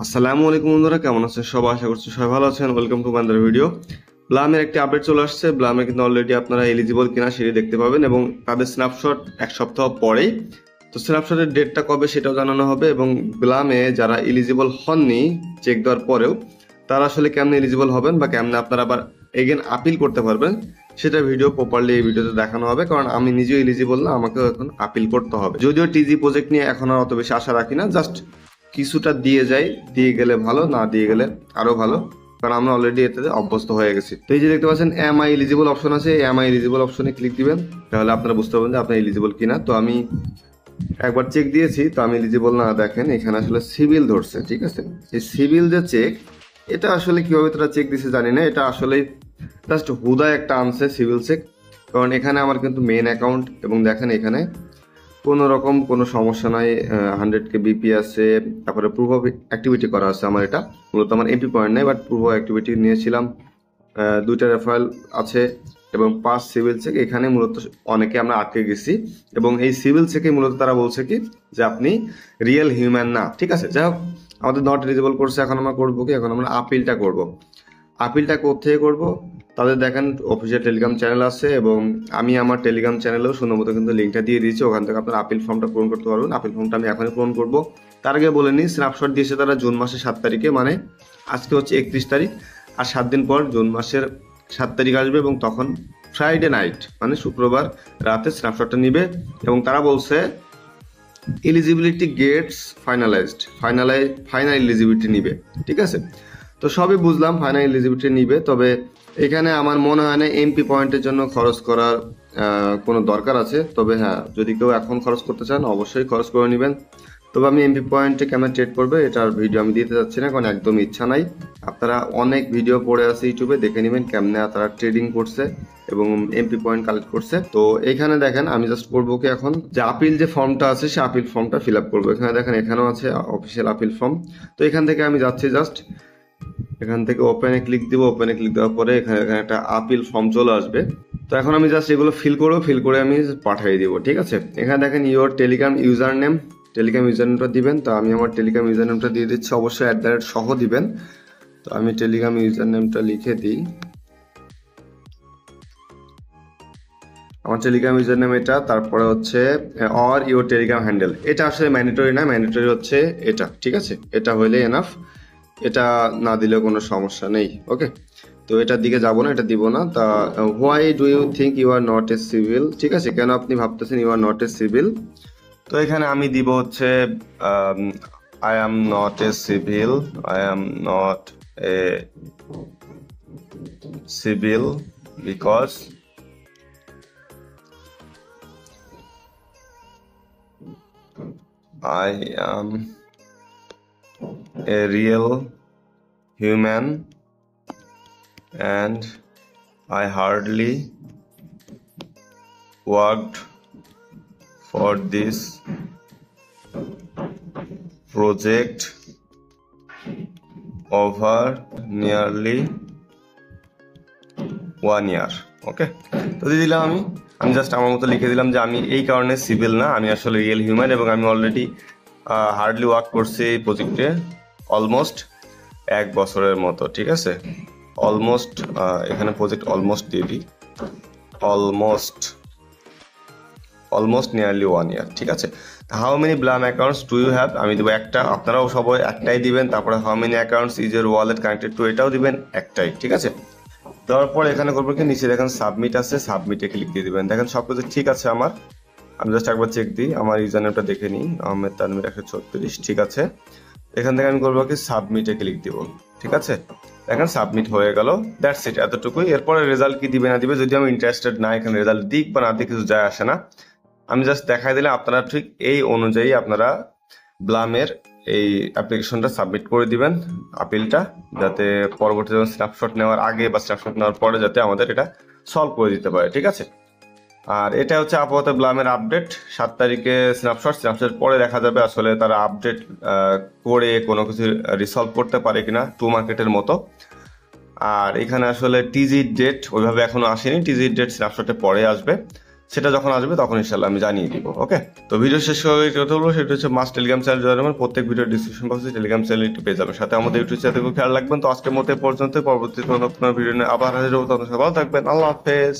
আসসালামু আলাইকুম বন্ধুরা, কেমন আছেন সবাই? আশা করছি সবাই ভালো আছেন। Welcome to minder video. ব্লামের একটি আপডেট চলে আসছে। ব্লামে কিন্তু অলরেডি আপনারা এলিজিবল কিনা সেটি দেখতে পাবেন এবং তাদের স্ন্যাপশট এক সপ্তাহ পরেই, তো স্ন্যাপশটের ডেটটা কবে সেটাও জানানো হবে এবং ব্লামে যারা এলিজিবল হননি চেক দেওয়ার পরেও তারা আসলে কেমনে এলিজিবল হবেন বা কেমনে আপনারা আবার এগেন আপিল করতে পারবেন সেটা ভিডিও প্রপারলি এই ভিডিওতে দেখানো হবে। কারণ আমি নিজেও এলিজিবল না, আমাকেও এখন আপিল করতে হবে। যদিও টিজি প্রজেক্ট নিয়ে এখন আর অত বেশি আশা রাখি না, জাস্ট কিছুটা দিয়ে যাই, দিয়ে গেলে ভালো, না দিয়ে গেলে আরো ভালো, কারণ আমরা অলরেডি এতে অভ্যস্ত হয়ে গেছি। তো এই যে দেখতে পাচ্ছেন এম আই এলিজিবল অপশন আছে, এম আই এলিজিবল অপশনে ক্লিক দিবেন, তাহলে আপনারা বুঝতে পারবেন যে আপনি এলিজিবল কিনা। তো আমি একবার চেক দিয়েছি, তো আমি এলিজিবল না। দেখেন এখানে আসলে সিভিল ধরছে, ঠিক আছে। এই সিভিল যে চেক, এটা আসলে কিভাবে তারা চেক দিছে জানি না, এটা আসলে জাস্ট হুদায় একটা আনছে সিভিল চেক। কারণ এখানে আমার কিন্তু মেইন অ্যাকাউন্ট এবং দেখেন এখানে কোনো রকম কোনো সমস্যা নাই, 100K বিপি আছে, তারপরে প্রুফ অফ অ্যাক্টিভিটি করা আছে। আমার এটা মূলত আমার এমপি পয়েন্ট নেই, বাট প্রুফ অফ অ্যাক্টিভিটি নিয়েছিলাম, 2টা রেফারেল আছে এবং 5 সিভিল চেক। এখানে মূলত অনেকে আমরা আটকে গেছি এবং এই সিভিল চেকে মূলত তারা বলছে কি যে আপনি রিয়েল হিউম্যান না, ঠিক আছে। যাই হোক, আমাদের নট এলিজিবল করছে। এখন আমরা করবো কি, এখন আমরা আপিলটা করব। আপিলটা কোথায় করব? তাদের দেখেন অফিসিয়াল টেলিগ্রাম চ্যানেল আছে এবং আমি আমার টেলিগ্রাম চ্যানেলেও সুন্দর কিন্তু লিঙ্কটা দিয়ে দিয়েছি। ওখান থেকে আপনার আপিল ফর্মটা পূরণ করতে পারবেন। আপিল ফর্মটা আমি এখনই পূরণ করব। তার আগে বলে নিই, স্ন্যাপশট দিয়েছে তারা জুন মাসের 7 তারিখে, মানে আজকে হচ্ছে 31 তারিখ, আর 7 দিন পর জুন মাসের 7 তারিখ আসবে এবং তখন ফ্রাইডে নাইট মানে শুক্রবার রাতে স্ন্যাপশটটা নিবে এবং তারা বলছে এলিজিবিলিটি গেটস ফাইনাল এলিজিবিলিটি নিবে, ঠিক আছে। তো সবই বুঝলাম, ফাইনাল এলিজিবিলিটি নিবে, তবে এখানে আমার মনে হয় না এমপি পয়েন্টের জন্য খরচ করার কোনো দরকার আছে। তবে হ্যাঁ, যদি কেউ এখন খরচ করতে চান অবশ্যই খরচ করে নেবেন। তবে আমি এমপি পয়েন্টে কেমন ট্রেড করবে এটার ভিডিও আমি দিতে যাচ্ছি না, কারণ একদম ইচ্ছা নাই। আপনারা অনেক ভিডিও পড়ে আছে ইউটিউবে, দেখে নেবেন কেমনে তারা ট্রেডিং করছে এবং এমপি পয়েন্ট কালেক্ট করছে। তো এখানে দেখেন আমি জাস্ট করবো কি, এখন যে আপিল যে ফর্মটা আছে সে আপিল ফর্মটা ফিল আপ করবো। এখানে দেখেন এখানেও আছে অফিসিয়াল আপিল ফর্ম। তো এখান থেকে আমি যাচ্ছি, জাস্ট এখান থেকে ওপেনে ক্লিক দিব। ওপেনে ক্লিক দেওয়ার পরে এখানে একটা আপিল ফর্ম চলে আসবে। তো এখন আমি জাস্ট এগুলো ফিল করবো, ফিল করে আমি পাঠিয়ে দিব, ঠিক আছে। এখানে দেখেন your Telegram user name, Telegram user নেমটা দিবেন। তো আমি আমার টেলিগ্রাম ইউজার নেমটা দিয়ে দিচ্ছি, অবশ্যই @ সহ দিবেন। তো আমি টেলিগ্রাম ইউজার নেমটা লিখে দিই, আমার টেলিগ্রাম ইউজার নেম এটা। তারপরে হচ্ছে অর ইউর টেলিগ্রাম হ্যান্ডেল, এটা আসলে ম্যান্ডেটরি না, ম্যান্ডেটরি হচ্ছে এটা, ঠিক আছে। এটা হইলে এনাফ, এটা না দিলেও কোনো সমস্যা নেই, ওকে। তো এটার দিকে যাব না, এটা দিব না। তা why do you think you are not a civil, ঠিক আছে, কেন আপনি ভাবতেছেন you are not a civil. তো এখানে আমি দিব হচ্ছে I am not a civil, I am not a civil because I am a real human and I hardly worked for this project over nearly 1 year. ওকে, তো দিয়ে দিলাম আমি just আমার মতো লিখে দিলাম যে আমি এই কারণে সিভিল না, আমি আসলে রিয়েল হিউম্যান এবং আমি অলরেডি হার্ডলি ওয়ার্ক করছি এই প্রজেক্টে অলমোস্ট 1 বছরের মতো, ঠিক আছে। অলমোস্ট এখানে প্রজেক্ট অলমোস্ট দিয়ে দিই, অলমোস্ট নিয়ারলি 1 year, ঠিক আছে। How many Blum accounts do you have, আমি দেবো একটা, আপনারাও সবাই একটাই দিবেন। তারপরে how many accounts is your wallet connected to, এটাও দিবেন একটাই, ঠিক আছে। দেওয়ার পর এখানে করবো কি, নিচে দেখেন সাবমিট আছে, সাবমিটে ক্লিক দিয়ে দিবেন। দেখেন সব কিছু ঠিক আছে আমার, আমি জাস্ট একবার চেক দিই, আমার ইউজার নেমটা দেখে নিই, আহমেদ তানভীর 136, ঠিক আছে। এখান থেকে আমি করবো কি, সাবমিটে ক্লিক দিব, ঠিক আছে। দেখেন সাবমিট হয়ে গেল, দ্যাটস ইট, এতটুকুই। এরপরে রেজাল্ট কি দিবে না দিবে, যদি আমি ইন্টারেস্টেড না, এখানে রেজাল্ট দিক বা না দিক কিছু যায় আসে না। আমি জাস্ট দেখাই দিলে আপনারা ঠিক এই অনুযায়ী আপনারা ব্লামের এই অ্যাপ্লিকেশনটা সাবমিট করে দিবেন, আপিলটা, যাতে পরবর্তী যখন স্ন্যাপশট নেওয়ার আগে বা স্ন্যাপশট নেওয়ার পরে যাতে আমাদের এটা সলভ করে দিতে পারে, ঠিক আছে। আর এটা হচ্ছে আপাতত ব্লামের আপডেট। 7 তারিখে স্ন্যাপশট পরে দেখা যাবে আসলে তারা আপডেট করে কোনো কিছু রিসলভ করতে পারে কিনা, টু মার্কেটের মতো। আর এখানে আসলে টিজি ডেট ওইভাবে এখনো আসেনি, টিজি ডেট স্ন্যাপশটে পরে আসবে। সেটা যখন আসবে তখন ইনশাল্লাহ আমি জানিয়ে দিব। ওকে, তো ভিডিও শেষ করে কথা বলবো সেটা হচ্ছে মাস্ট টেলিগ্রাম চ্যানেল জয়েন করবেন। প্রত্যেক ভিডিও ডিসক্রিপশন বক্সে টেলিগ্রাম চ্যানেল একটু পেয়ে যাবেন, সাথে আমাদের ইউটিউব চ্যানেল খেয়াল রাখবেন। তো আজকের মতো এ পর্যন্ত, পরবর্তী কোনো ভিডিও নিয়ে আবার হাজির হবো, তখন সবাই ভালো থাকবেন। আল্লাহ হাফেজ।